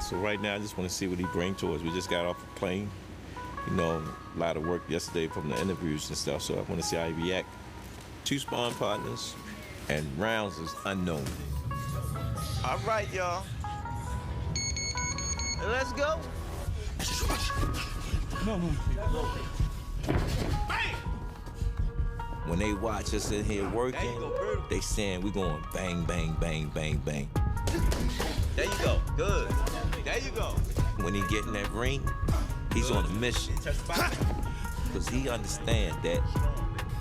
So right now, I just want to see what he brings to us. We just got off the plane. You know, a lot of work yesterday from the interviews and stuff, so I want to see how he react. 2 sparring partners, and rounds is unknown. All right, y'all. Let's go. No. When they watch us in here working, they saying we going bang, bang, bang, bang, bang. There you go. Good. There you go. When he get in that ring, he's on a mission. Because he understand that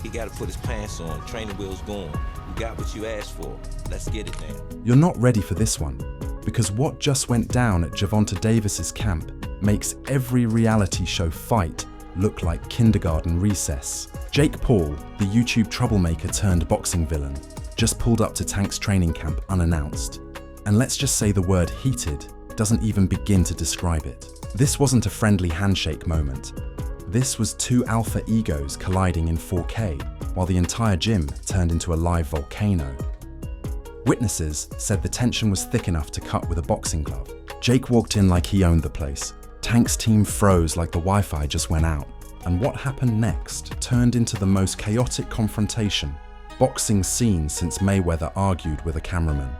he got to put his pants on, training wheels going. You got what you asked for. Let's get it now. You're not ready for this one, because what just went down at Gervonta Davis's camp makes every reality show fight look like kindergarten recess. Jake Paul, the YouTube troublemaker turned boxing villain, just pulled up to Tank's training camp unannounced. And let's just say the word heated doesn't even begin to describe it. This wasn't a friendly handshake moment. This was 2 alpha egos colliding in 4K, while the entire gym turned into a live volcano. Witnesses said the tension was thick enough to cut with a boxing glove. Jake walked in like he owned the place. Tank's team froze like the Wi-Fi just went out. And what happened next turned into the most chaotic confrontation boxing seen since Mayweather argued with a cameraman.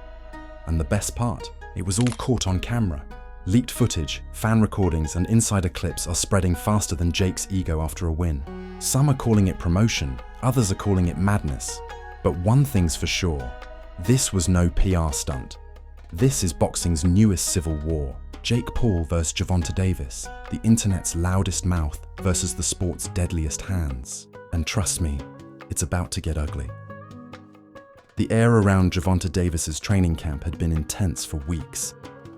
And the best part, it was all caught on camera. Leaked footage, fan recordings, and insider clips are spreading faster than Jake's ego after a win. Some are calling it promotion, others are calling it madness. But one thing's for sure, this was no PR stunt. This is boxing's newest civil war. Jake Paul versus Gervonta Davis, the internet's loudest mouth versus the sport's deadliest hands. And trust me, it's about to get ugly. The air around Gervonta Davis's training camp had been intense for weeks.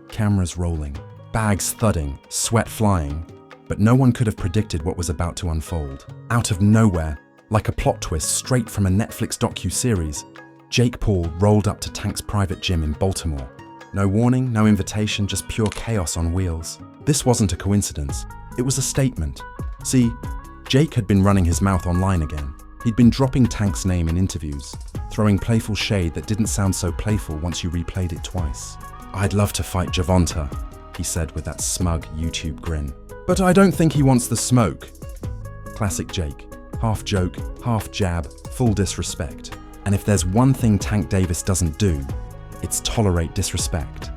Cameras rolling, bags thudding, sweat flying, but no one could have predicted what was about to unfold. Out of nowhere, like a plot twist straight from a Netflix docu-series, Jake Paul rolled up to Tank's private gym in Baltimore. No warning, no invitation, just pure chaos on wheels. This wasn't a coincidence, it was a statement. See, Jake had been running his mouth online again. He'd been dropping Tank's name in interviews, throwing playful shade that didn't sound so playful once you replayed it twice. "I'd love to fight Gervonta," he said with that smug YouTube grin. "But I don't think he wants the smoke." Classic Jake. Half joke, half jab, full disrespect. And if there's one thing Tank Davis doesn't do, it's tolerate disrespect.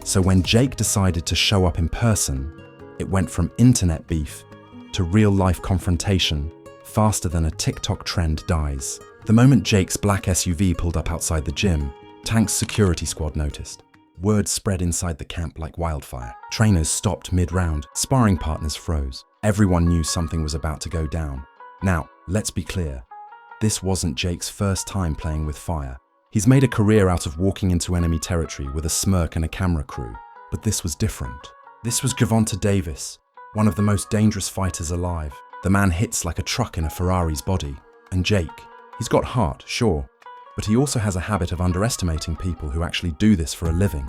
So when Jake decided to show up in person, it went from internet beef to real-life confrontation faster than a TikTok trend dies. The moment Jake's black SUV pulled up outside the gym, Tank's security squad noticed. Word spread inside the camp like wildfire. Trainers stopped mid-round, sparring partners froze. Everyone knew something was about to go down. Now, let's be clear. This wasn't Jake's first time playing with fire. He's made a career out of walking into enemy territory with a smirk and a camera crew. But this was different. This was Gervonta Davis, one of the most dangerous fighters alive. The man hits like a truck in a Ferrari's body. And Jake, he's got heart, sure, but he also has a habit of underestimating people who actually do this for a living.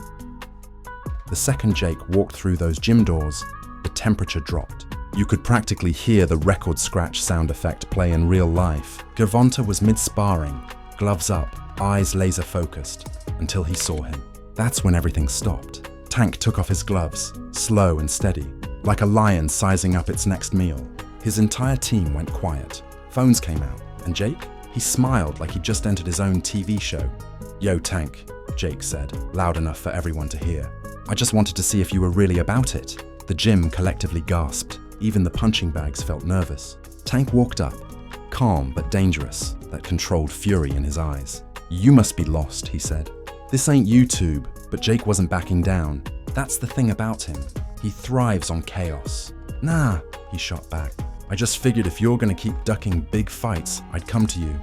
The second Jake walked through those gym doors, the temperature dropped. You could practically hear the record scratch sound effect play in real life. Gervonta was mid-sparring, gloves up, eyes laser focused, until he saw him. That's when everything stopped. Tank took off his gloves, slow and steady, like a lion sizing up its next meal. His entire team went quiet. Phones came out, and Jake? He smiled like he'd just entered his own TV show. "Yo, Tank," Jake said, loud enough for everyone to hear. "I just wanted to see if you were really about it." The gym collectively gasped. Even the punching bags felt nervous. Tank walked up, calm but dangerous, that controlled fury in his eyes. "You must be lost," he said. "This ain't YouTube," but Jake wasn't backing down. That's the thing about him. He thrives on chaos. "Nah," he shot back. "I just figured if you're gonna keep ducking big fights, I'd come to you."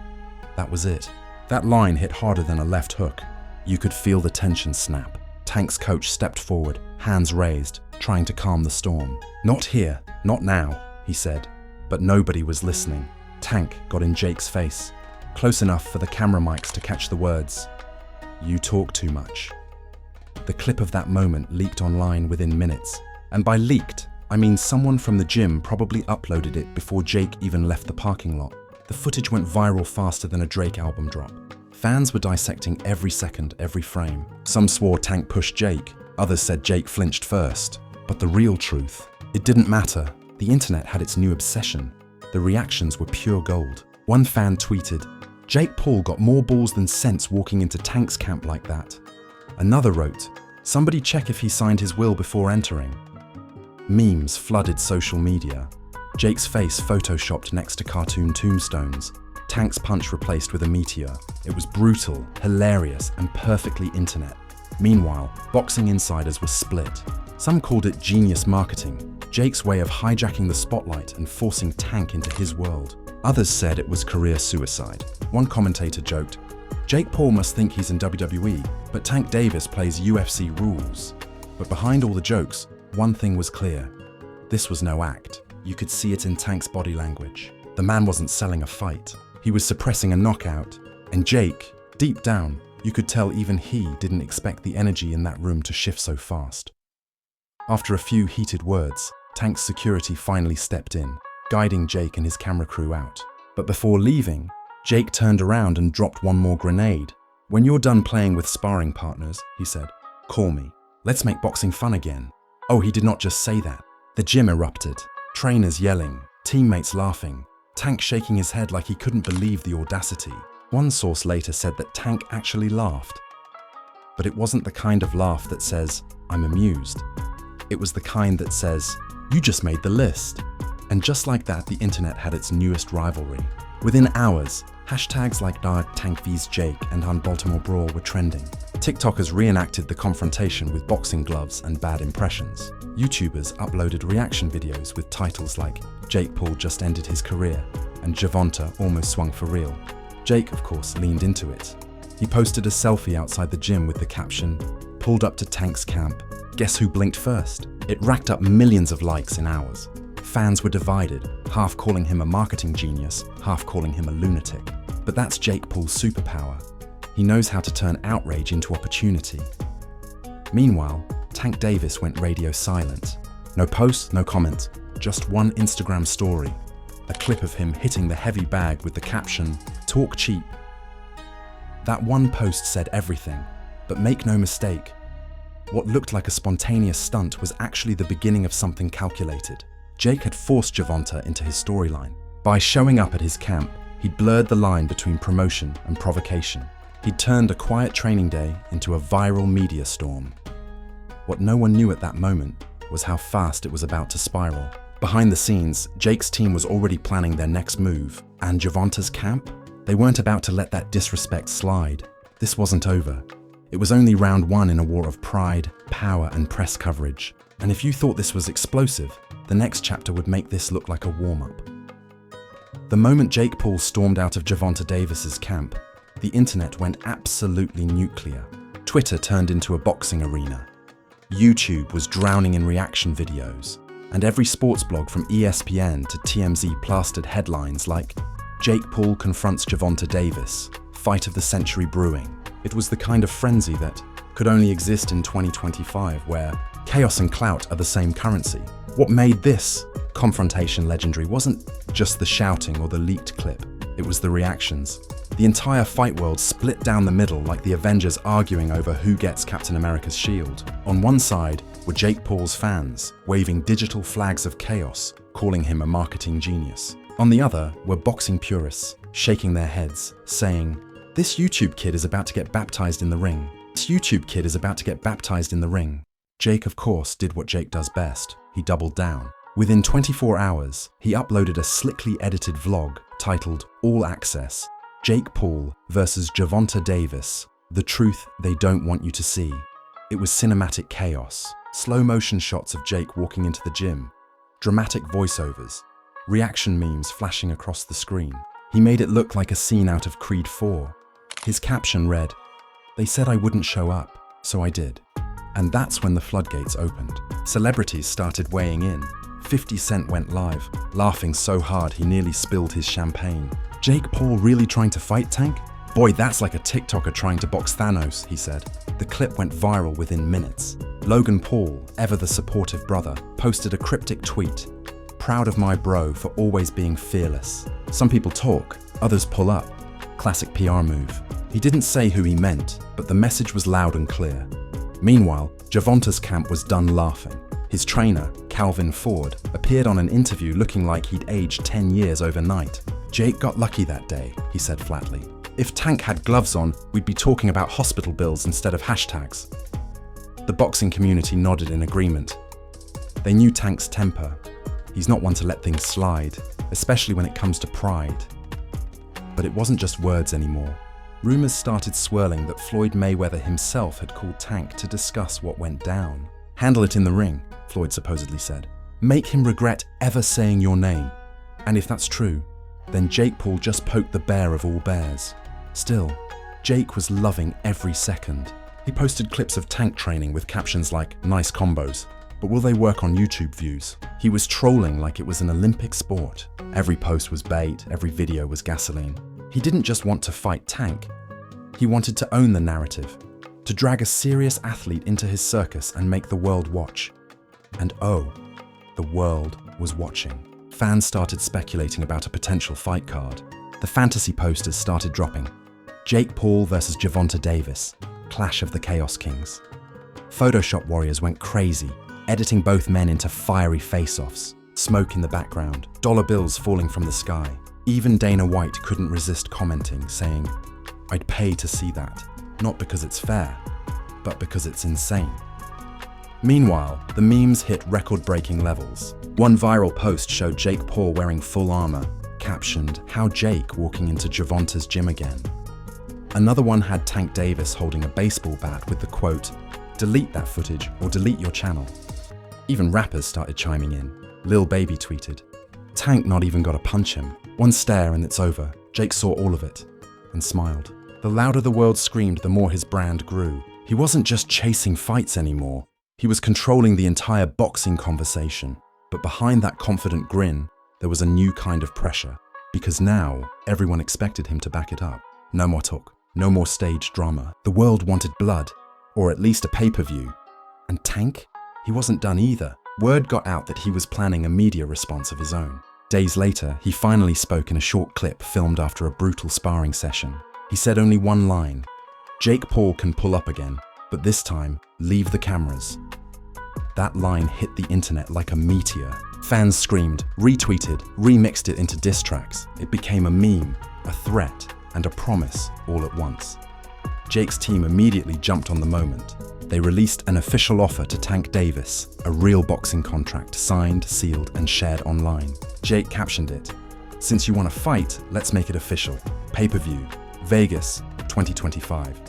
That was it. That line hit harder than a left hook. You could feel the tension snap. Tank's coach stepped forward, hands raised, trying to calm the storm. "Not here, not now," he said. But nobody was listening. Tank got in Jake's face, close enough for the camera mics to catch the words, "You talk too much." The clip of that moment leaked online within minutes. And by leaked, I mean someone from the gym probably uploaded it before Jake even left the parking lot. The footage went viral faster than a Drake album drop. Fans were dissecting every second, every frame. Some swore Tank pushed Jake, Others said Jake flinched first. But the real truth, it didn't matter. The internet had its new obsession. The reactions were pure gold. One fan tweeted, "Jake Paul got more balls than sense walking into Tank's camp like that." Another wrote, "Somebody check if he signed his will before entering." Memes flooded social media. Jake's face photoshopped next to cartoon tombstones. Tank's punch replaced with a meteor. It was brutal, hilarious, and perfectly internet. Meanwhile, boxing insiders were split. Some called it genius marketing, Jake's way of hijacking the spotlight and forcing Tank into his world. Others said it was career suicide. One commentator joked, "Jake Paul must think he's in WWE, but Tank Davis plays UFC rules." But behind all the jokes, one thing was clear. This was no act. You could see it in Tank's body language. The man wasn't selling a fight. He was suppressing a knockout. And Jake, deep down, you could tell even he didn't expect the energy in that room to shift so fast. After a few heated words, Tank's security finally stepped in, guiding Jake and his camera crew out. But before leaving, Jake turned around and dropped one more grenade. "When you're done playing with sparring partners," he said, "call me. Let's make boxing fun again." Oh, he did not just say that. The gym erupted. Trainers yelling, teammates laughing, Tank shaking his head like he couldn't believe the audacity. One source later said that Tank actually laughed. But it wasn't the kind of laugh that says, "I'm amused." It was the kind that says, "You just made the list." And just like that, the internet had its newest rivalry. Within hours, hashtags like Tank vs Jake and Baltimore Brawl were trending. TikTokers reenacted the confrontation with boxing gloves and bad impressions. YouTubers uploaded reaction videos with titles like "Jake Paul just ended his career" and "Gervonta almost swung for real." Jake, of course, leaned into it. He posted a selfie outside the gym with the caption, "Pulled up to Tank's camp. Guess who blinked first?" It racked up millions of likes in hours. Fans were divided, half calling him a marketing genius, half calling him a lunatic. But that's Jake Paul's superpower. He knows how to turn outrage into opportunity. Meanwhile, Tank Davis went radio silent. No post, no comment, just one Instagram story. A clip of him hitting the heavy bag with the caption, "Talk cheap." That one post said everything, but make no mistake, what looked like a spontaneous stunt was actually the beginning of something calculated. Jake had forced Gervonta into his storyline. By showing up at his camp, he'd blurred the line between promotion and provocation. He'd turned a quiet training day into a viral media storm. What no one knew at that moment was how fast it was about to spiral. Behind the scenes, Jake's team was already planning their next move, and Gervonta's camp? They weren't about to let that disrespect slide. This wasn't over. It was only round one in a war of pride, power, and press coverage. And if you thought this was explosive, the next chapter would make this look like a warm-up. The moment Jake Paul stormed out of Gervonta Davis's camp, the internet went absolutely nuclear. Twitter turned into a boxing arena. YouTube was drowning in reaction videos, and every sports blog from ESPN to TMZ plastered headlines like "Jake Paul confronts Gervonta Davis, fight of the century brewing." It was the kind of frenzy that could only exist in 2025, where chaos and clout are the same currency. What made this confrontation legendary wasn't just the shouting or the leaked clip, it was the reactions. The entire fight world split down the middle like the Avengers arguing over who gets Captain America's shield. On one side were Jake Paul's fans, waving digital flags of chaos, calling him a marketing genius. On the other were boxing purists, shaking their heads, saying, "This YouTube kid is about to get baptized in the ring. This YouTube kid is about to get baptized in the ring." Jake, of course, did what Jake does best. He doubled down. Within 24 hours, he uploaded a slickly edited vlog titled "All Access: Jake Paul versus Gervonta Davis, the truth they don't want you to see." It was cinematic chaos, slow motion shots of Jake walking into the gym, dramatic voiceovers, reaction memes flashing across the screen. He made it look like a scene out of Creed 4. His caption read, "They said I wouldn't show up, so I did." And that's when the floodgates opened. Celebrities started weighing in. 50 Cent went live, laughing so hard he nearly spilled his champagne. "Jake Paul really trying to fight Tank? Boy, that's like a TikToker trying to box Thanos," he said. The clip went viral within minutes. Logan Paul, ever the supportive brother, posted a cryptic tweet, "Proud of my bro for always being fearless." Some people talk, others pull up. Classic PR move. He didn't say who he meant, but the message was loud and clear. Meanwhile, Gervonta's camp was done laughing. His trainer, Calvin Ford, appeared on an interview looking like he'd aged 10 years overnight. "Jake got lucky that day," he said flatly. "If Tank had gloves on, we'd be talking about hospital bills instead of hashtags." The boxing community nodded in agreement. They knew Tank's temper. He's not one to let things slide, especially when it comes to pride. But it wasn't just words anymore. Rumors started swirling that Floyd Mayweather himself had called Tank to discuss what went down. "Handle it in the ring," Floyd supposedly said. "Make him regret ever saying your name." And if that's true, then Jake Paul just poked the bear of all bears. Still, Jake was loving every second. He posted clips of Tank training with captions like, "Nice combos," but will they work on YouTube views? He was trolling like it was an Olympic sport. Every post was bait, every video was gasoline. He didn't just want to fight Tank. He wanted to own the narrative, to drag a serious athlete into his circus and make the world watch. And oh, the world was watching. Fans started speculating about a potential fight card. The fantasy posters started dropping. Jake Paul versus Gervonta Davis, clash of the Chaos Kings. Photoshop warriors went crazy, editing both men into fiery face-offs, smoke in the background, dollar bills falling from the sky. Even Dana White couldn't resist commenting, saying, "I'd pay to see that, not because it's fair, but because it's insane." Meanwhile, the memes hit record-breaking levels. One viral post showed Jake Paul wearing full armor, captioned, "How Jake walking into Gervonta's gym again." Another one had Tank Davis holding a baseball bat with the quote, "Delete that footage or delete your channel." Even rappers started chiming in. Lil Baby tweeted, "Tank not even gotta punch him. One stare and it's over. Jake saw all of it," and smiled. The louder the world screamed, the more his brand grew. He wasn't just chasing fights anymore. He was controlling the entire boxing conversation. But behind that confident grin, there was a new kind of pressure. Because now, everyone expected him to back it up. No more talk. No more stage drama. The world wanted blood, or at least a pay-per-view. And Tank? He wasn't done either. Word got out that he was planning a media response of his own. Days later, he finally spoke in a short clip filmed after a brutal sparring session. He said only one line, "Jake Paul can pull up again, but this time, leave the cameras." That line hit the internet like a meteor. Fans screamed, retweeted, remixed it into diss tracks. It became a meme, a threat, and a promise all at once. Jake's team immediately jumped on the moment. They released an official offer to Tank Davis, a real boxing contract signed, sealed, and shared online. Jake captioned it, "Since you want to fight, let's make it official. Pay-per-view, Vegas, 2025.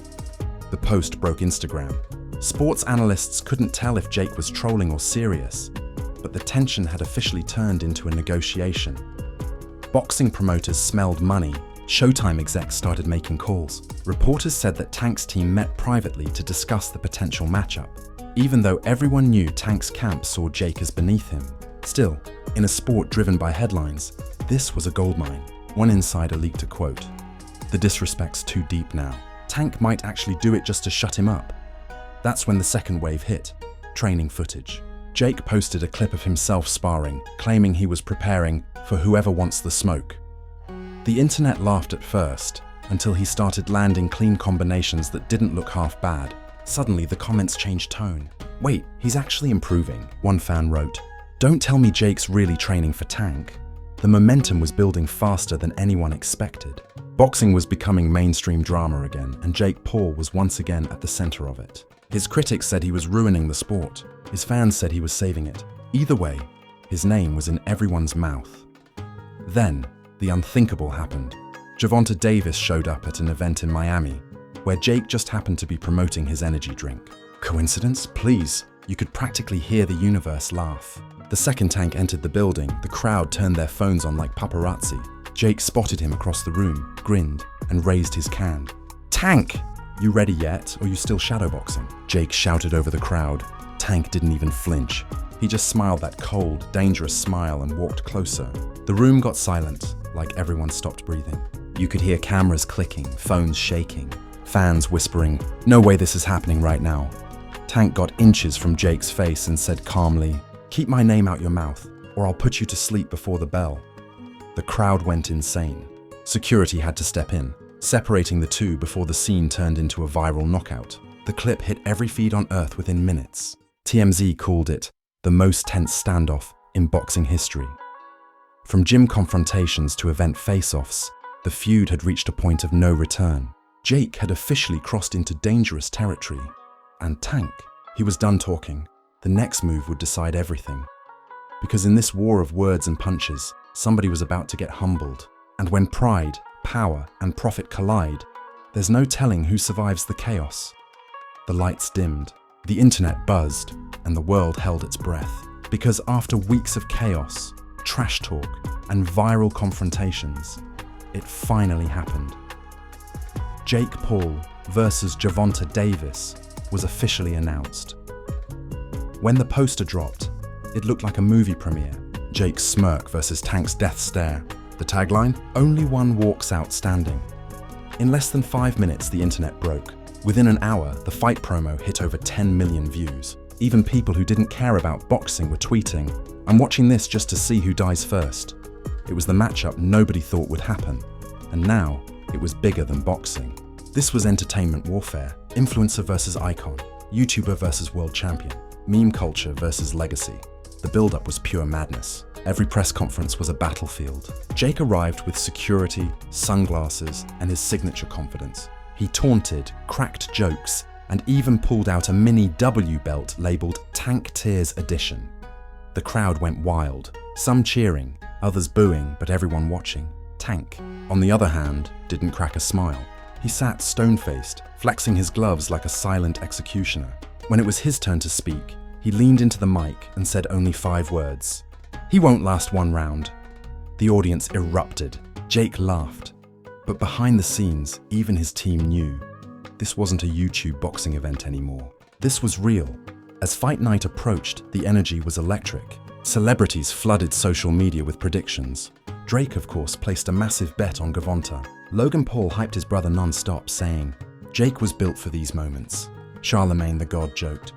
The post broke Instagram. Sports analysts couldn't tell if Jake was trolling or serious, but the tension had officially turned into a negotiation. Boxing promoters smelled money. Showtime execs started making calls. Reporters said that Tank's team met privately to discuss the potential matchup, even though everyone knew Tank's camp saw Jake as beneath him. Still, in a sport driven by headlines, this was a goldmine. One insider leaked a quote, "The disrespect's too deep now. Tank might actually do it just to shut him up." That's when the second wave hit, training footage. Jake posted a clip of himself sparring, claiming he was preparing for whoever wants the smoke. The internet laughed at first, until he started landing clean combinations that didn't look half bad. Suddenly, the comments changed tone. "Wait, he's actually improving," one fan wrote. "Don't tell me Jake's really training for Tank." The momentum was building faster than anyone expected. Boxing was becoming mainstream drama again, and Jake Paul was once again at the center of it. His critics said he was ruining the sport. His fans said he was saving it. Either way, his name was in everyone's mouth. Then, the unthinkable happened. Gervonta Davis showed up at an event in Miami, where Jake just happened to be promoting his energy drink. Coincidence? Please. You could practically hear the universe laugh. The second Tank entered the building, the crowd turned their phones on like paparazzi. Jake spotted him across the room, grinned, and raised his can. "Tank! You ready yet, or you still shadowboxing?" Jake shouted over the crowd. Tank didn't even flinch. He just smiled that cold, dangerous smile and walked closer. The room got silent, like everyone stopped breathing. You could hear cameras clicking, phones shaking, fans whispering, "No way this is happening right now." Tank got inches from Jake's face and said calmly, "Keep my name out your mouth, or I'll put you to sleep before the bell." The crowd went insane. Security had to step in, separating the two before the scene turned into a viral knockout. The clip hit every feed on Earth within minutes. TMZ called it the most tense standoff in boxing history. From gym confrontations to event face-offs, the feud had reached a point of no return. Jake had officially crossed into dangerous territory. And Tank, he was done talking. The next move would decide everything. Because in this war of words and punches, somebody was about to get humbled. And when pride, power, and profit collide, there's no telling who survives the chaos. The lights dimmed, the internet buzzed, and the world held its breath. Because after weeks of chaos, trash talk, and viral confrontations, it finally happened. Jake Paul versus Gervonta Davis was officially announced. When the poster dropped, it looked like a movie premiere. Jake's smirk versus Tank's death stare. The tagline, "Only one walks out standing." In less than 5 minutes, the internet broke. Within an hour, the fight promo hit over 10 million views. Even people who didn't care about boxing were tweeting, "I'm watching this just to see who dies first." It was the matchup nobody thought would happen. And now, it was bigger than boxing. This was entertainment warfare. Influencer versus icon. YouTuber versus world champion. Meme culture versus legacy. The build-up was pure madness. Every press conference was a battlefield. Jake arrived with security, sunglasses, and his signature confidence. He taunted, cracked jokes, and even pulled out a mini W belt labeled Tank Tears Edition. The crowd went wild, some cheering, others booing, but everyone watching. Tank, on the other hand, didn't crack a smile. He sat stone-faced, flexing his gloves like a silent executioner. When it was his turn to speak, he leaned into the mic and said only 5 words. "He won't last 1 round." The audience erupted. Jake laughed. But behind the scenes, even his team knew. This wasn't a YouTube boxing event anymore. This was real. As fight night approached, the energy was electric. Celebrities flooded social media with predictions. Drake, of course, placed a massive bet on Gervonta. Logan Paul hyped his brother non-stop, saying, "Jake was built for these moments." Charlemagne the God joked,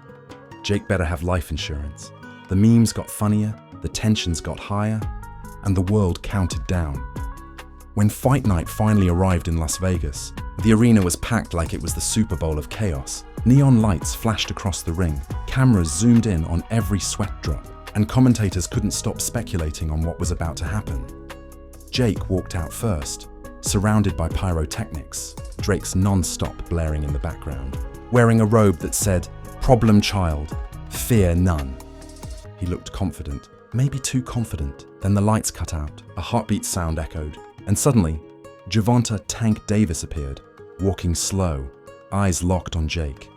"Jake better have life insurance." The memes got funnier, the tensions got higher, and the world counted down. When fight night finally arrived in Las Vegas, the arena was packed like it was the Super Bowl of chaos. Neon lights flashed across the ring, cameras zoomed in on every sweat drop, and commentators couldn't stop speculating on what was about to happen. Jake walked out first, surrounded by pyrotechnics, Drake's non-stop blaring in the background, wearing a robe that said, "Problem child, fear none." He looked confident, maybe too confident. Then the lights cut out, a heartbeat sound echoed, and suddenly, Gervonta "Tank" Davis appeared, walking slow, eyes locked on Jake.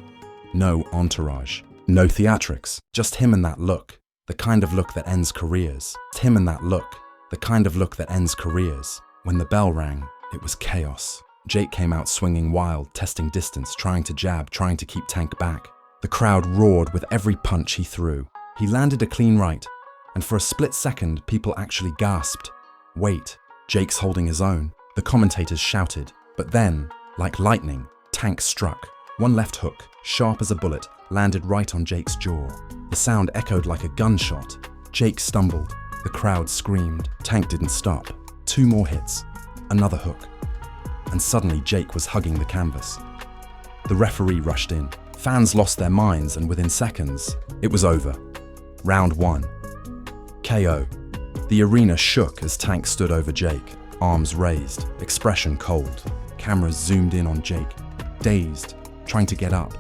No entourage, no theatrics, just him and that look, the kind of look that ends careers. Him and that look, the kind of look that ends careers. When the bell rang, it was chaos. Jake came out swinging wild, testing distance, trying to jab, trying to keep Tank back. The crowd roared with every punch he threw. He landed a clean right, and for a split second, people actually gasped. Wait, Jake's holding his own. The commentators shouted, but then, like lightning, Tank struck. One left hook, sharp as a bullet, landed right on Jake's jaw. The sound echoed like a gunshot. Jake stumbled. The crowd screamed. Tank didn't stop. 2 more hits. Another hook. And suddenly Jake was hugging the canvas. The referee rushed in. Fans lost their minds, and within seconds, it was over. Round 1. KO. The arena shook as Tank stood over Jake, arms raised, expression cold. Cameras zoomed in on Jake, dazed, trying to get up.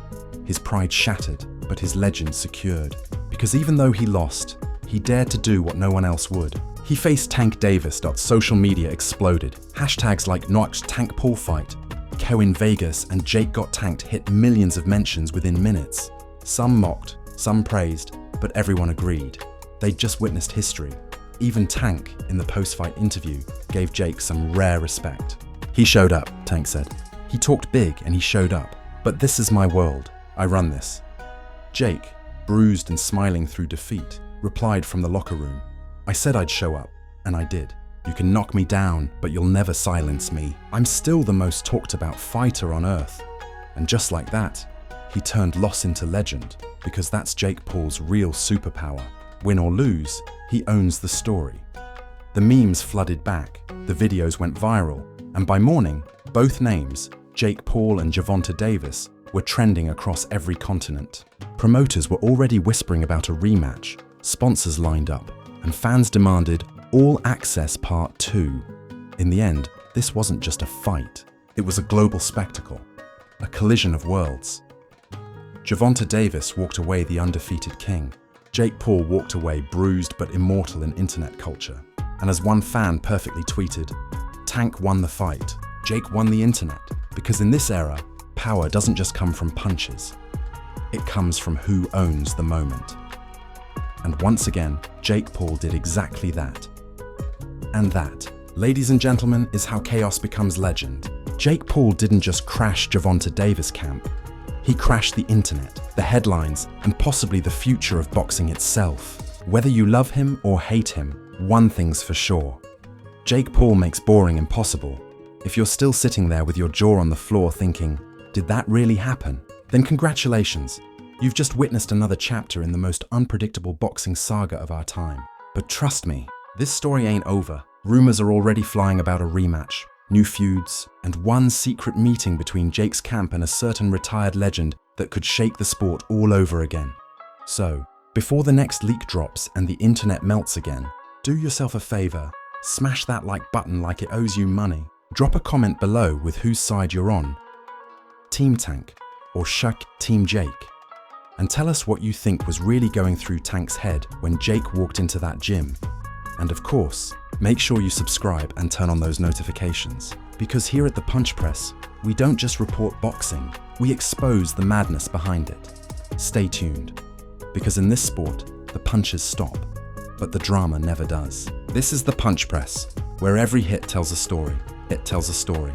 His pride shattered, but his legend secured. Because even though he lost, he dared to do what no one else would. He faced Tank Davis. Social media exploded. Hashtags like "Knocked Tank Paul fight," "KO in Vegas," and "Jake got tanked" hit millions of mentions within minutes. Some mocked, some praised, but everyone agreed. They'd just witnessed history. Even Tank, in the post-fight interview, gave Jake some rare respect. "He showed up," Tank said. "He talked big and he showed up. But this is my world. I run this." Jake, bruised and smiling through defeat, replied from the locker room, "I said I'd show up, and I did. You can knock me down, but you'll never silence me. I'm still the most talked about fighter on earth." And just like that, he turned loss into legend, because that's Jake Paul's real superpower. Win or lose, he owns the story. The memes flooded back, the videos went viral, and by morning, both names, Jake Paul and Gervonta Davis, were trending across every continent. Promoters were already whispering about a rematch, sponsors lined up, and fans demanded All Access Part 2. In the end, this wasn't just a fight. It was a global spectacle, a collision of worlds. Gervonta Davis walked away the undefeated king. Jake Paul walked away bruised but immortal in internet culture. And as one fan perfectly tweeted, Tank won the fight, Jake won the internet. Because in this era, power doesn't just come from punches. It comes from who owns the moment. And once again, Jake Paul did exactly that. And that, ladies and gentlemen, is how chaos becomes legend. Jake Paul didn't just crash Gervonta Davis' camp. He crashed the internet, the headlines, and possibly the future of boxing itself. Whether you love him or hate him, one thing's for sure. Jake Paul makes boring impossible. If you're still sitting there with your jaw on the floor thinking, did that really happen? Then congratulations. You've just witnessed another chapter in the most unpredictable boxing saga of our time. But trust me, this story ain't over. Rumors are already flying about a rematch, new feuds, and one secret meeting between Jake's camp and a certain retired legend that could shake the sport all over again. So, before the next leak drops and the internet melts again, do yourself a favor, smash that like button like it owes you money. Drop a comment below with whose side you're on, Team Tank or Shuck Team Jake, and tell us what you think was really going through Tank's head when Jake walked into that gym. And of course, make sure you subscribe and turn on those notifications, because here at the Punch Press, we don't just report boxing, we expose the madness behind it. Stay tuned, because in this sport, the punches stop, but the drama never does. This is the Punch Press, where every hit tells a story. It tells a story.